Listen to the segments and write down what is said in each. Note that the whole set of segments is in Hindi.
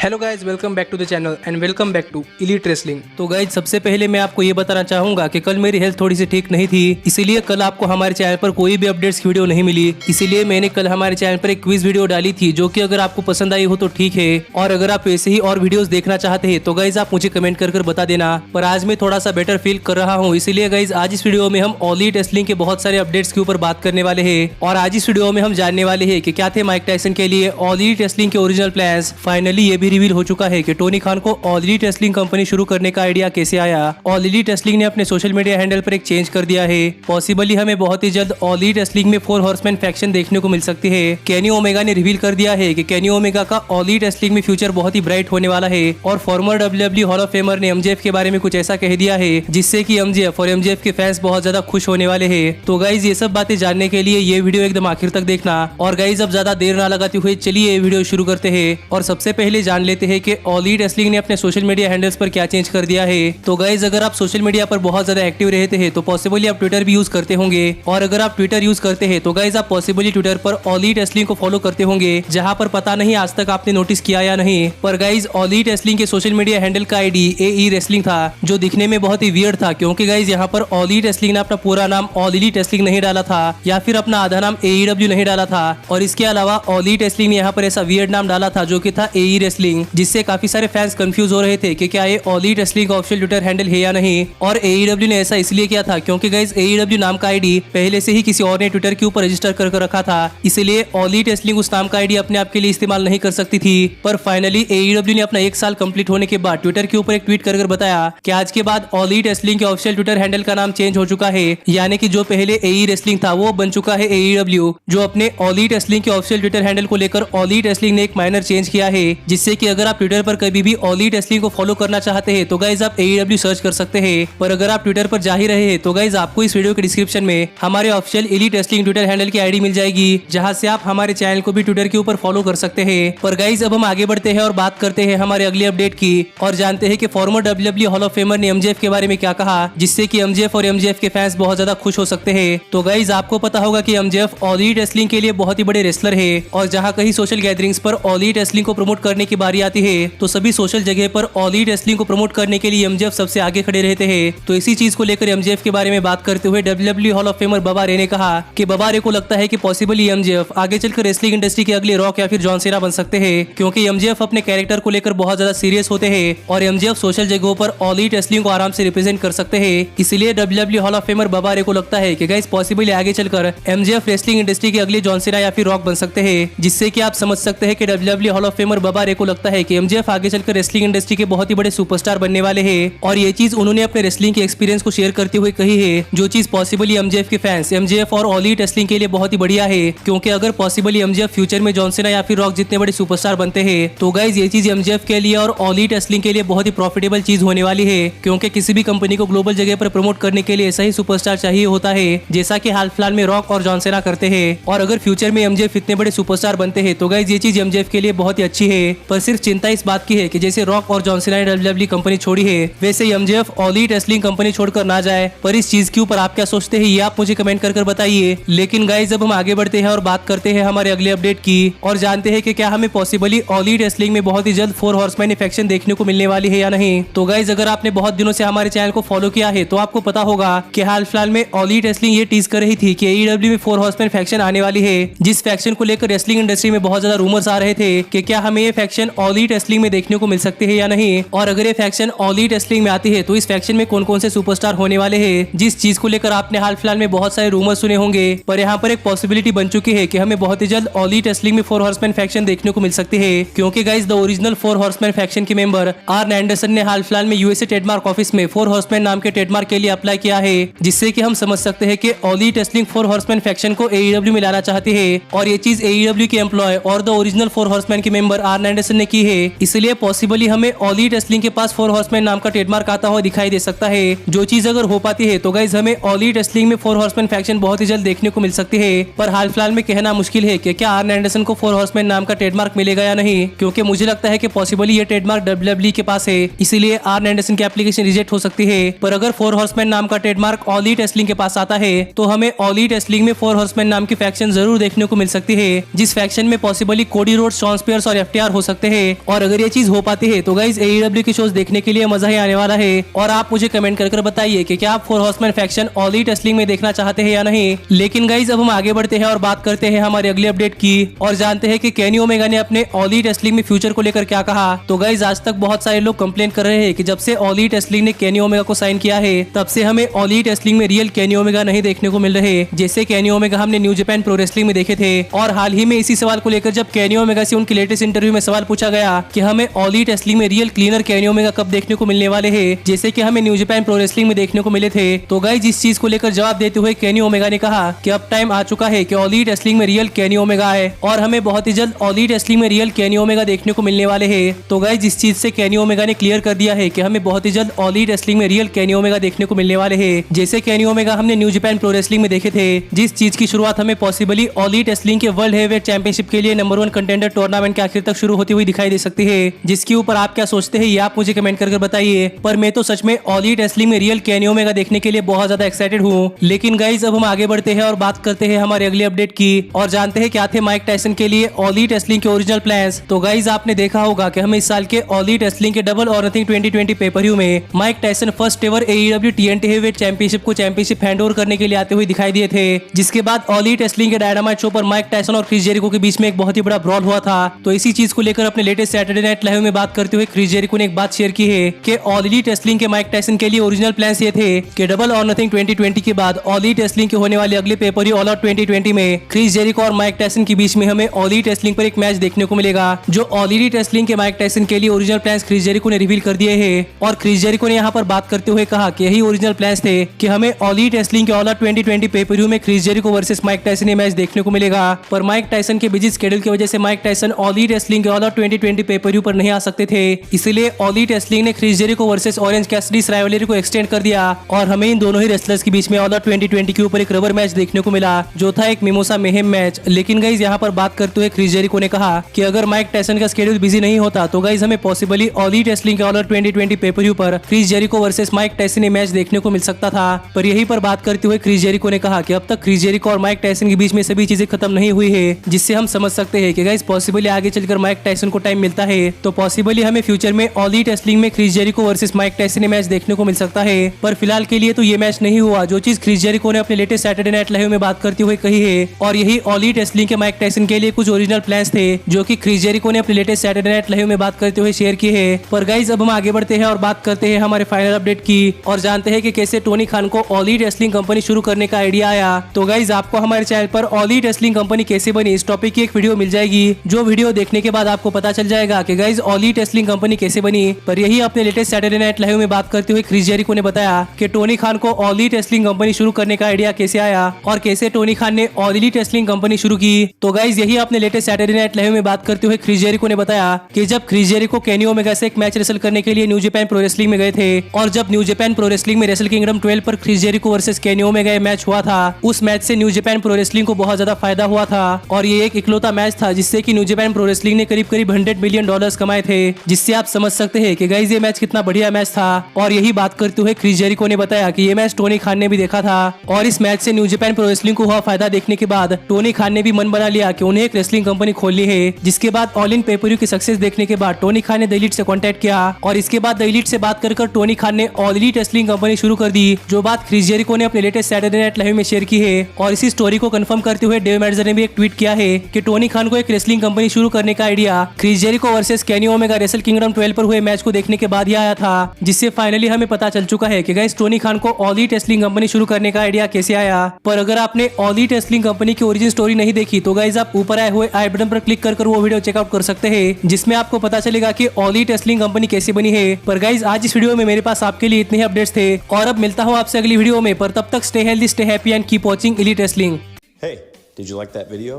Hello guys, welcome back to the channel and welcome back to elite wrestling. तो गाइज सबसे पहले मैं आपको ये बताना चाहूंगा कि कल मेरी हेल्थ थोड़ी सी ठीक नहीं थी, इसीलिए कल आपको हमारे चैनल पर कोई भी अपडेट्स की वीडियो नहीं मिली। इसीलिए मैंने कल हमारे चैनल पर एक क्विज वीडियो डाली थी, जो कि अगर आपको पसंद आई हो तो ठीक है, और अगर आप ऐसे ही और वीडियोस देखना चाहते हैं तो गाइज आप मुझे कमेंट कर बता देना। पर आज मैं थोड़ा सा बेटर फील कर रहा हूँ, इसीलिए गाइज आज इस वीडियो में हम इलीट रेसलिंग के बहुत सारे अपडेट्स के ऊपर बात करने वाले हैं। और आज इस वीडियो में हम जानने वाले हैं कि क्या थे माइक टायसन के लिए इलीट रेसलिंग के ओरिजिनल प्लान्स। फाइनली ये भी रिवील हो चुका है कि टोनी खान को ऑल एलीट रेसलिंग कंपनी शुरू करने का आइडिया कैसे आया। ऑल एलीट रेसलिंग ने अपने सोशल मीडिया हैंडल पर एक चेंज कर दिया है। पॉसिबली हमें बहुत ही जल्द ऑल एलीट रेसलिंग में 4 हॉर्समैन फैक्शन देखने को मिल सकती है। केनी ओमेगा ने रिवील कर दिया है कि केनी ओमेगा का ऑल एलीट रेसलिंग में फ्यूचर बहुत ही ब्राइट होने वाला है। और farmer WWE hall of famer ने एमजेएफ के बारे में कुछ ऐसा कह दिया है जिससे कि एमजेएफ और एमजेएफ के फैंस बहुत ज्यादा खुश होने वाले हैं। तो गाइज ये सब बातें जानने के लिए ये वीडियो एकदम आखिर तक देखना। और गाइज अब ज्यादा देर ना लगाते हुए चलिए ये वीडियो शुरू करते हैं। और सबसे पहले जान लेते हैं कि ऑल एलीट रेसलिंग ने अपने सोशल मीडिया हैंडल्स पर क्या चेंज कर दिया है। तो गाइज अगर आप सोशल मीडिया पर बहुत ज्यादा एक्टिव रहते हैं तो पॉसिबली आप ट्विटर भी यूज करते होंगे। और अगर आप ट्विटर यूज करते हैं तो गाइज आप पॉसिबली ट्विटर पर ऑल एलीट रेसलिंग को फॉलो करते होंगे, जहां पर पता नहीं आज तक आपने नोटिस किया या नहीं, पर गाइज ऑल एलीट रेसलिंग के सोशल मीडिया हैंडल का आईडी एई रेसलिंग था, जो दिखने में बहुत ही वियर्ड था। क्योंकि गाइज यहाँ पर ऑल एलीट रेसलिंग ने अपना पूरा नाम ऑल एलीट रेसलिंग नहीं डाला था, या फिर अपना आधा नाम एईडब्ल्यू नहीं डाला था। और इसके अलावा ऑल एलीट रेसलिंग ने यहाँ पर ऐसा वियर्ड नाम डाला था जो कि था एई रेसलिंग, जिससे काफी सारे फैंस कंफ्यूज हो रहे थे कि क्या ये ऑल एलीट रेसलिंग का ऑफिशियल ट्विटर हैंडल है या नहीं। और एईडब्ल्यू ने ऐसा इसलिए किया था क्योंकि गाइज एईडब्ल्यू नाम का आईडी पहले से ही किसी और ने ट्विटर के ऊपर रजिस्टर कर रखा था, इसलिए ऑल एलीट रेसलिंग उस नाम का आईडी अपने आप के लिए इस्तेमाल नहीं कर सकती थी। पर फाइनली एईडब्ल्यू ने अपना 1 साल कंप्लीट होने के बाद ट्विटर के ऊपर एक ट्वीट कर बताया कि आज के बाद ऑल एलीट रेसलिंग के ऑफिशियल ट्विटर हैंडल का नाम चेंज हो चुका है, यानी कि जो पहले एई रेसलिंग था वो बन चुका है एईडब्ल्यू। जो अपने ऑल एलीट रेसलिंग के ऑफिशियल ट्विटर हैंडल को लेकर ऑल एलीट रेसलिंग ने एक माइनर चेंज किया है, जिससे कि अगर आप ट्विटर पर कभी भी ऑल एलीट रेसलिंग को फॉलो करना चाहते हैं तो गाइज आप एईडब्ल्यू सर्च कर सकते हैं। पर अगर आप ट्विटर पर जा ही रहे हैं तो गाइज आपको इस वीडियो के डिस्क्रिप्शन में हमारे official elite wrestling Twitter handle की आईडी मिल जाएगी, जहां से आप हमारे चैनल को भी ट्विटर के ऊपर फॉलो कर सकते हैं। पर गाइज अब हम आगे बढ़ते हैं और बात करते हैं हमारे अगले अपडेट की, और जानते हैं कि farmer WWE hall of famer ने एमजेएफ के बारे में क्या कहा, जिससे कि एमजेएफ और एमजेएफ के फैंस बहुत ज्यादा खुश हो सकते हैं। तो गाइज आपको पता होगा कि एमजेएफ ऑल एलीट रेसलिंग के लिए बहुत ही बड़े रेसलर है, और जहां कहीं सोशल गैदरिंग्स पर ऑल एलीट रेसलिंग को प्रमोट करने की बारी आती है तो सभी सोशल जगह पर ऑल एलीट रेसलिंग को प्रमोट करने के लिए एमजेएफ सबसे आगे खड़े रहते हैं। तो इसी चीज को लेकर एमजेएफ के बारे में बात करते हुए डब्ल्यूडब्ल्यूई हॉल ऑफ फेमर बबा रे ने कहा कि बबा रे को लगता है कि पॉसिबली एमजेएफ आगे चलकर रेसलिंग इंडस्ट्री के अगले रॉक या फिर जॉन सीना बन सकते हैं, क्योंकि एमजेएफ अपने कैरेक्टर को लेकर बहुत ज्यादा सीरियस होते हैं और एमजेएफ सोशल जगहों पर ऑल एलीट रेसलिंग को आराम से रिप्रेजेंट कर सकते हैं। इसलिए डब्ल्यूडब्ल्यूई हॉल ऑफ फेमर बबा रे को लगता है कि गाइस पॉसिबली आगे चलकर एमजेएफ रेसलिंग इंडस्ट्री के अगले जॉन सीना या फिर रॉक बन सकते हैं, जिससे कि आप समझ सकते हैं कि डब्ल्यूडब्ल्यूई हॉल ऑफ फेमर बबा रे को लगता है कि एमजेएफ आगे चलकर रेसलिंग इंडस्ट्री के बहुत ही बड़े सुपरस्टार बनने वाले हैं। और ये चीज उन्होंने अपने रेसलिंग के एक्सपीरियंस को शेयर करते हुए कही है, जो चीज पॉसिबली एमजेएफ के फैंस एमजेएफ और ऑल एलीट रेसलिंग के लिए बहुत ही बढ़िया है। क्योंकि अगर पॉसिबली एमजेएफ फ्यूचर में जॉन सीना या फिर रॉक जितने बड़े सुपरस्टार बनते हैं तो गाइज ये चीज एमजेएफ के लिए और ऑल एलीट रेसलिंग के लिए बहुत ही प्रॉफिटेबल चीज होने वाली है। क्योंकि किसी भी कंपनी को ग्लोबल जगह पर प्रमोट करने के लिए ऐसा ही सुपरस्टार चाहिए होता है, जैसा कि हाल फिलहाल में रॉक और जॉन सीना करते हैं। और अगर फ्यूचर में एमजेएफ इतने बड़े सुपरस्टार बनते हैं तो गाइज ये चीज एमजेएफ के लिए बहुत ही अच्छी है। पर सिर्फ चिंता इस बात की है कि जैसे रॉक और जॉन सीना ने डब्ल्यूडब्ल्यूई कंपनी छोड़ी है, वैसे MJF all elite wrestling company छोड़कर ना जाए। पर इस चीज के ऊपर आप क्या सोचते हैं ये आप मुझे कमेंट कर बताइए। लेकिन गाइज अब हम आगे बढ़ते हैं और बात करते हैं हमारे अगले अपडेट की, और जानते हैं कि क्या हमें पॉसिबली ऑल एलीट रेसलिंग में बहुत ही जल्द 4 हॉर्समैन फैक्शन देखने को मिलने वाली है या नहीं। तो गाइज अगर आपने बहुत दिनों से हमारे चैनल को फॉलो किया है तो आपको पता होगा कि हाल फिलहाल में ऑल एलीट रेसलिंग ये टीज कर रही थी कि एईडब्ल्यू में 4 हॉर्समैन फैक्शन आने वाली है, जिस फैक्शन को लेकर रेसलिंग इंडस्ट्री में बहुत ज्यादा रूमर्स आ रहे थे कि क्या हमें ये फैक्शन ऑल एलीट रेसलिंग में देखने को मिल सकते हैं या नहीं। और अगर ये फैक्शन ऑल एलीट रेसलिंग में आती है तो इस फैक्शन में कौन कौन से सुपरस्टार होने वाले हैं, जिस चीज को लेकर आपने हाल फिलहाल में बहुत सारे रूमर सुने होंगे। पर यहाँ पर एक पॉसिबिलिटी बन चुकी है कि हमें बहुत ही जल्द ऑल एलीट रेसलिंग में 4 हॉर्समैन फैक्शन देखने को मिल सकती है। क्योंकि guys the original 4 horseman faction के मेंबर आर्न एंडरसन ने हाल फिलहाल में यूएसए ट्रेडमार्क ऑफिस में 4 हॉर्समैन नाम के ट्रेडमार्क के लिए अप्लाई किया है, जिससे कि हम समझ सकते हैं कि all elite wrestling 4 horseman faction को एईडब्ल्यू में लाना चाहती है। और ये चीज एईडब्ल्यू के एम्प्लॉय और द ओरिजिनल 4 हॉर्समैन के मेंबर आर्न एंडरसन ने की है। इसलिए पॉसिबली हमें ऑल एलीट रेसलिंग के पास 4 हॉर्समैन नाम का ट्रेडमार्क आता हुआ दिखाई दे सकता है। जो चीज अगर हो पाती है तो गाइज हमें ऑल एलीट रेसलिंग में 4 हॉर्समैन फैक्शन बहुत ही जल्द देखने को मिल सकती है। पर हाल फिलहाल में कहना मुश्किल है कि क्या आर्न एंडरसन को 4 हॉर्समैन नाम का ट्रेडमार्क मिलेगा या नहीं, क्योंकि मुझे लगता है कि पॉसिबली ये ट्रेडमार्क डब्ल्यूडब्ल्यूई के पास है, इसीलिए आर्न एंडरसन की एप्लीकेशन रिजेक्ट हो सकती है। पर अगर 4 हॉर्समैन नाम का ट्रेडमार्क ऑल एलीट रेसलिंग के पास आता है तो हमें ऑल एलीट रेसलिंग में 4 हॉर्समैन नाम की फैक्शन जरूर देखने को मिल सकती है, जिस फैक्शन में possibly Cody Rhodes, Shawn Spears और एफटीआर हो सकते हैं। और अगर ये चीज हो पाती है तो गाइज AEW के शोज देखने के लिए मजा ही आने वाला है। और आप मुझे कमेंट कर बताइए कि क्या आप 4 horseman faction all elite wrestling में देखना चाहते हैं या नहीं। लेकिन गाइज अब हम आगे बढ़ते हैं और बात करते हैं हमारे अगले अपडेट की और जानते हैं कि केनी ओमेगा ने अपने ऑल एलिट रेसलिंग में फ्यूचर को लेकर क्या कहा। तो गाइज आज तक बहुत सारे लोग कंप्लेन कर रहे हैं कि जब से ऑल एलिट रेसलिंग ने केनी ओमेगा को साइन किया है तब से हमें ऑल एलिट रेसलिंग में रियल केनी ओमेगा नहीं देखने को मिल रहे। जैसे केनी ओमेगा हमने न्यू जापान प्रो रेसलिंग में देखे थे। और हाल ही में इसी सवाल को लेकर जब केनी ओमेगा से उनके लेटेस्ट इंटरव्यू में सवाल पूछा गया कि हमें ऑल एलिट रेसलिंग में रियल क्लीनर केनी ओमेगा कब देखने को मिलने वाले हैं, जैसे कि हमें न्यू जापान प्रो रेसलिंग में देखने को मिले थे। तो गाइज इस चीज को लेकर जवाब देते हुए केनी ओमेगा ने कहा कि अब टाइम आ चुका है कि ऑल एलिट रेसलिंग में रियल केनी ओमेगा है और हमें बहुत ही जल्द ऑल एलिट रेसलिंग में रियल केनी ओमेगा देखने को मिलने वाले हैं। तो गाइज इस चीज से केनी ओमेगा ने क्लियर कर दिया है कि हमें बहुत ही जल्द ऑल एलिट रेसलिंग में रियल केनी ओमेगा देखने को मिलने वाले हैं। जैसे केनी ओमेगा हमने न्यू जापान प्रो रेसलिंग में देखे थे, जिस चीज की शुरुआत हमें पॉसिबली ऑल एलिट रेसलिंग के वर्ल्ड हेवीवेट चैंपियनशिप के लिए नंबर 1 कंटेंडर टूर्नामेंट के आखिर तक शुरू होती हुई दिखाई दे सकती है। जिसके ऊपर आप क्या सोचते हैं ये आप मुझे कमेंट करके बताइए। पर मैं तो सच में ऑल एलिट रेसलिंग में रियल केनी ओमेगा देखने के लिए बहुत ज्यादा एक्साइटेड हूँ। लेकिन गाइज अब हम आगे बढ़ते हैं और बात करते हैं हमारे अगले अपडेट की और जानते हैं क्या थे माइक टायसन के लिए ऑल एलिट रेसलिंग के ओरिजिनल प्लान्स। तो गाइज आपने देखा होगा कि हमें इस साल के ऑल एलिट रेसलिंग के डबल और नथिंग 2020 पेपर-व्यू में Mike Tyson first ever AEW TNT heavyweight championship को चैंपियनशिप हैंडओवर करने के लिए आते हुए दिखाई दिए थे। जिसके बाद ऑल एलिट रेसलिंग के डायनामाइट शो पर माइक टायसन और क्रिस जेरिको के बीच में एक बहुत ही बड़ा ब्रॉल हुआ था। तो इसी चीज को लेकर अपने लेटेस्ट सैटरडे नाइट लाइव में बात करते हुए क्रिस जेरिको ने एक बात शेयर की है कि ऑल एलिट रेसलिंग के माइक टायसन के लिए ओरिजिनल प्लान्स ये थे कि डबल और नथिंग 2020 के बाद ऑल एलिट रेसलिंग के होने वाले अगले पेपर-व्यू ऑल आउट 2020 में क्रिस जेरिको और माइक टायसन के बीच में हमें ऑल एलिट रेसलिंग पर एक मैच देखने को मिलेगा। जो ऑल एलिट रेसलिंग के माइक टायसन के लिए ओरिजिनल प्लान्स क्रिस जेरिको ने रिवील कर दिए हैं। और क्रिस जेरिको ने यहाँ पर बात करते हुए कहा कि यही ओरिजिनल प्लान्स थे कि हमें ऑल एलिट रेसलिंग के ऑल आउट 2020 पेपर-व्यू में Chris Jericho versus Mike Tyson ये मैच देखने को मिलेगा। पर माइक टायसन के बिजी स्केड्यूल की वजह से Mike Tyson all elite wrestling के ऑल आउट 2020 पेपर-व्यू पर नहीं आ सकते थे। इसलिए ऑल एलिट रेसलिंग ने Chris Jericho versus Orange Cassidy rivalry को एक्सटेंड कर दिया और हमें इन दोनों ही रेसलर्स के बीच में ऑल आउट 2020 के ऊपर एक रबर मैच देखने को मिला जो था एक मिमोसा मेहेम मैच। लेकिन गाइज यहाँ पर बात करते हुए क्रिस जेरिको ने कहा कि अगर माइक टायसन का स्केड्यूल बिजी नहीं होता तो गाइज हमें पॉसिबली ऑल एलिट रेसलिंग के ऑल आउट 2020 पेपर-व्यू पर Chris Jericho versus Mike Tyson ये मैच देखने को मिल सकता था। पर यहीं पर बात करते हुए क्रिस जेरिको ने कहा कि अब तक क्रिस जेरिको और माइक टायसन के बीच में सभी चीजें खत्म नहीं हुई है, जिससे हम समझ सकते हैं कि गाइज पॉसिबली आगे चलकर माइक टायसन को टाइम मिलता है तो पॉसिबली हमें फ्यूचर में ऑल एलिट रेसलिंग में Chris Jericho versus Mike Tyson ये मैच देखने को मिल सकता है। पर फिलहाल के लिए तो ये मैच नहीं हुआ जो चीज क्रिस जेरिको ने अपने लेटेस्ट सैटरडे नाइट लाइव में बात करते हुए कही है। और यही ऑल एलिट रेसलिंग के माइक टायसन के लिए कुछ ओरिजिनल प्लान्स थे जो कि क्रिस जेरिको ने अपने लेटेस्ट सैटरडे नाइट लाइव में बात करते हुए शेयर किए हैं। पर गाइज अब हम आगे बढ़ते हैं और बात करते हैं हमारे फाइनल अपडेट की और जानते हैं कि कैसे टोनी खान को ऑल एलिट रेसलिंग कंपनी शुरू करने का आइडिया आया। तो गाइज आपको हमारे चैनल पर ऑल एलिट रेसलिंग कंपनी कैसे बनी इस टॉपिक की एक वीडियो मिल जाएगी, जो वीडियो देखने के बाद आपको पता चल जाएगा कि guys all elite wrestling company कैसे बनी। पर यही अपने लेटेस्ट सैटरडे नाइट लाइव में बात करते हुए क्रिस जेरिको ने बताया कि टोनी खान को ऑल एलिट रेसलिंग कंपनी शुरू करने का आइडिया कैसे आया और कैसे टोनी खान ने ऑल एलिट रेसलिंग कंपनी शुरू की। तो गाइज यही अपने लेटेस्ट सैटरडे नाइट लाइव में बात करते हुए क्रिस जेरिको ने बताया कि जब क्रिस जेरिको केनी ओमेगा से एक मैच रेसल करने के लिए न्यू जापान प्रो रेसलिंग में गए थे और जब न्यू जापान प्रो रेसलिंग में रेसल किंगडम 12 पर Chris Jericho versus Kenny Omega match हुआ था, उस मैच से न्यू जापान प्रो रेसलिंग को बहुत ज्यादा फायदा हुआ था। और ये एक इकलौता मैच था जिससे कि न्यू जापान प्रो रेसलिंग ने करीब करीब $100 मिलियन कमाए थे, जिससे आप समझ सकते हैं कि गाइज ये मैच कितना बढ़िया मैच था। और यही बात करते हुए क्रिस जेरिको ने बताया कि ये मैच टोनी खान ने भी देखा था और इस मैच से न्यू जापान प्रो रेसलिंग को हुआ फायदा देखने के बाद टोनी खान ने भी मन बना लिया कि उन्हें एक रेसलिंग कंपनी खोलनी है। जिसके बाद ऑल इन पेपर-व्यू की सक्सेस देखने के बाद टोनी खान ने द एलिट से कांटेक्ट किया और इसके बाद द एलिट से बात कर टोनी खान ने ऑल एलिट रेसलिंग कंपनी शुरू कर दी, जो बात क्रिस जेरिको ने अपने लेटेस्ट सैटरडे नाइट लाइव में शेयर की है। और इसी स्टोरी को कंफर्म करते हुए डेव मेल्जर ने भी एक ट्वीट किया है कि टोनी खान को एक रेसलिंग कंपनी शुरू करने का idea Chris Jericho versus Kenny Omega Wrestle Kingdom 12 पर हुए मैच को देखने के बाद ही आया था, जिससे फाइनली हमें पता चल चुका है कि गाइस टोनी खान को ऑल एलिट रेसलिंग कंपनी शुरू करने का आइडिया कैसे आया। पर अगर आपने ऑल एलिट रेसलिंग कंपनी की ओरिजिन स्टोरी नहीं देखी तो गाइस आप ऊपर आए हुए आई बटन पर क्लिक कर वो वीडियो चेकआउट कर सकते हैं, जिसमें आपको पता चलेगा कि ऑल एलिट रेसलिंग कंपनी कैसे बनी है। पर गाइस आज इस वीडियो में मेरे पास आपके लिए इतने ही अपडेट्स थे और अब मिलता हूँ आपसे अगली वीडियो में। पर तब तक stay healthy, stay happy and keep watching elite wrestling. Hey, did you like that video?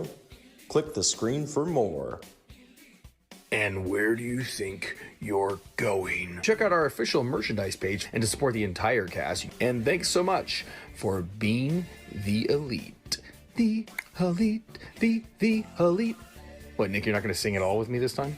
Click the screen for more. And where do you think you're going? Check out our official merchandise page and to support the entire cast. And thanks so much for being the elite. The elite, the elite. What, Nick, you're not going to sing it all with me this time?